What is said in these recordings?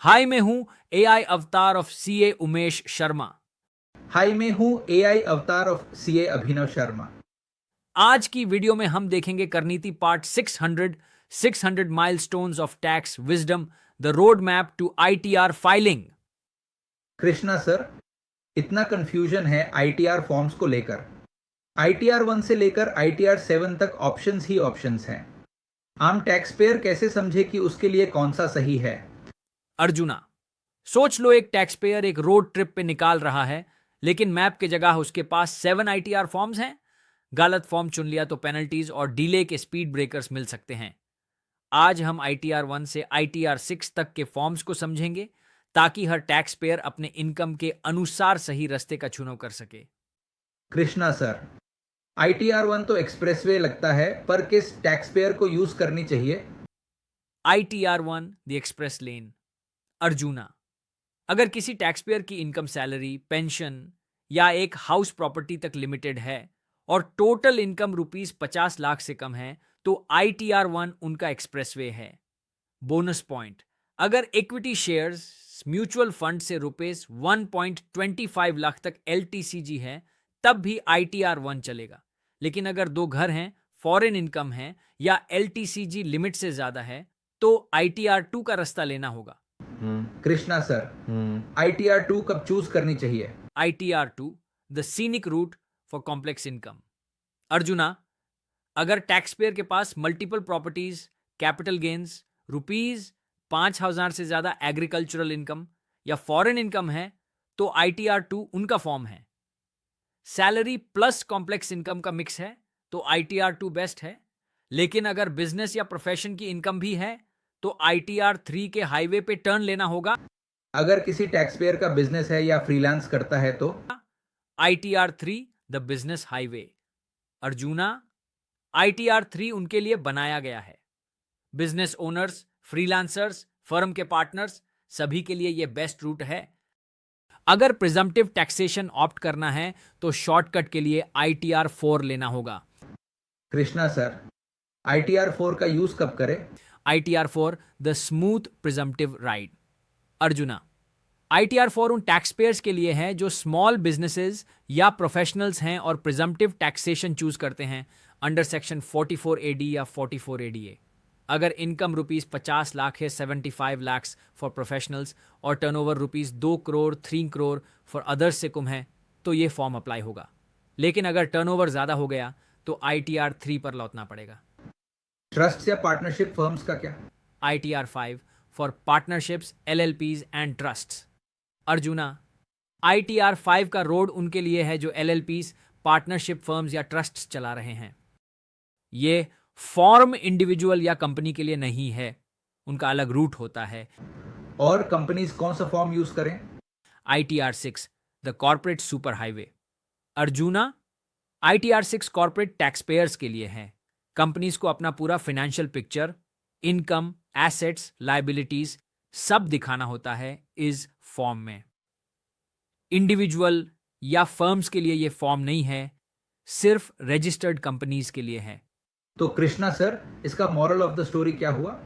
हाय, मैं हूं एआई अवतार ऑफ सीए उमेश शर्मा। हाय, मैं हूँ एआई अवतार ऑफ सीए अभिनव शर्मा। आज की वीडियो में हम देखेंगे Karniti part 600 milestones of tax wisdom, the road map to ITR filing. Krishna sir, इतना कंफ्यूजन है आईटीआर फॉर्म्स को लेकर। आईटीआर 1 से लेकर आईटीआर 7 तक ऑप्शंस ही ऑप्शंस हैं। आम टैक्स पेयर कैसे समझे कि उसके लिए कौन सा सही है? अर्जुना, सोच लो एक टैक्स पेयर एक रोड ट्रिप पे निकाल रहा है, लेकिन मैप के जगह उसके पास 7 आईटीआर फॉर्म्स हैं। गलत फॉर्म चुन लिया तो पेनल्टीज और डिले के स्पीड ब्रेकर्स मिल सकते हैं। आज हम आईटीआर 1 से आईटीआर 6 तक के फॉर्म्स को समझेंगे, ताकि हर टैक्स पेयर अपने इनकम के अनुसार सही रास्ते का चुनाव कर सके। कृष्णा सर, आईटीआर 1 तो एक्सप्रेसवे लगता है, पर किस टैक्स पेयर को यूज करनी चाहिए? ITR1 द एक्सप्रेस लेन। अर्जुना, अगर किसी टैक्स पेयर की इनकम सैलरी, पेंशन या एक हाउस प्रॉपर्टी तक लिमिटेड है और टोटल इनकम ₹50 लाख से कम है, तो ITR1 उनका एक्सप्रेसवे है। बोनस पॉइंट, अगर इक्विटी शेयर्स म्यूचुअल फंड से ₹1.25 लाख तक LTCG है, तब भी ITR1 चलेगा। लेकिन अगर दो घर हैं, फॉरेन इनकम है या LTCG लिमिट से ज्यादा है, तो ITR2 का रास्ता लेना होगा। कृष्णा सर, आईटीआर 2 कब चूज करनी चाहिए? ITR2 the scenic route for complex income. Arjuna, अगर टैक्स पेयर के पास मल्टीपल प्रॉपर्टीज, कैपिटल गेन्स, ₹5,000 से ज्यादा एग्रीकल्चरल इनकम या फॉरेन इनकम है, तो ITR2 उनका फॉर्म है। सैलरी प्लस कॉम्प्लेक्स इनकम का मिक्स है, तो ITR2 बेस्ट है। लेकिन अगर बिजनेस या प्रोफेशन की इनकम भी है, तो ITR3 के हाईवे पे टर्न लेना होगा। अगर किसी टैक्स पेयर का बिजनेस है या फ्रीलांस करता है तो? ITR3 the business highway. Arjuna, ITR3 उनके लिए बनाया गया है। बिजनेस ओनर्स, फ्रीलांसर्स, फर्म के पार्टनर्स, सभी के लिए यह बेस्ट रूट है। अगर प्रिजम्पटिव टैक्सेशन ऑप्ट करना है, तो शॉर्टकट के लिए ITR4 लेना होगा। कृष्णा सर, आईटीआर 4 का यूज कब करें? ITR4 the smooth presumptive right. Arjuna, ITR4 उन टैक्स पेयर्स के लिए है जो स्मॉल बिजनेसेस या प्रोफेशनल्स हैं और प्रिजम्पटिव टैक्सेशन चूज करते हैं अंडर सेक्शन 44AD या 44ADA। अगर इनकम ₹50 लाख है, 75 lakhs फॉर प्रोफेशनल्स और turnover ₹2 crore 3 crore for others से कम है, तो ये फॉर्म अप्लाई होगा। लेकिन अगर टर्नओवर ज्यादा हो गया, तो ITR3 पर लौटना पड़ेगा। ट्रस्ट या पार्टनरशिप फर्म्स का क्या? ITR5 for partnerships, LLPs and trusts. Arjuna, ITR5 का रोड उनके लिए है जो LLPs, पार्टनरशिप फर्म्स या ट्रस्ट्स चला रहे हैं। ये फॉर्म इंडिविजुअल या कंपनी के लिए नहीं है, उनका अलग रूट होता है। और कंपनीज कौन सा फॉर्म यूज करें? ITR6 the corporate super highway. Arjuna, ITR6 corporate tax payers के लिए है। कंपनीज को अपना पूरा financial picture, income, assets, liabilities सब दिखाना होता है इस फॉर्म में। इंडिविजुअल या फर्म्स के लिए यह फॉर्म नहीं है, सिर्फ रजिस्टर्ड कंपनीज के लिए है। तो कृष्णा सर, इसका मॉरल ऑफ द स्टोरी क्या हुआ?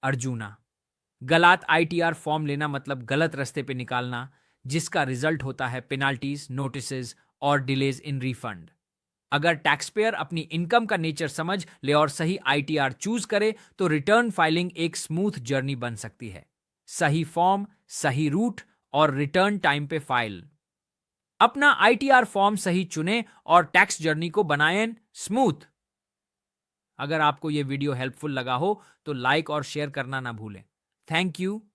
अर्जुना, गलत ITR फॉर्म लेना मतलब गलत रास्ते पे निकालना, जिसका रिजल्ट होता है पेनाल्टीज, नोटिसेस और डिलेज इन रिफंड। अगर टैक्स पेयर अपनी इनकम का नेचर समझ ले और सही ITR चूज करे, तो रिटर्न फाइलिंग एक स्मूथ जर्नी बन सकती है। सही फॉर्म, सही रूट और रिटर्न टाइम पे फाइल। अपना ITR फॉर्म सही चुने और टैक्स जर्नी को बनाएं स्मूथ। अगर आपको यह वीडियो हेल्पफुल लगा हो, तो लाइक और शेयर करना ना भूलें। Thank you.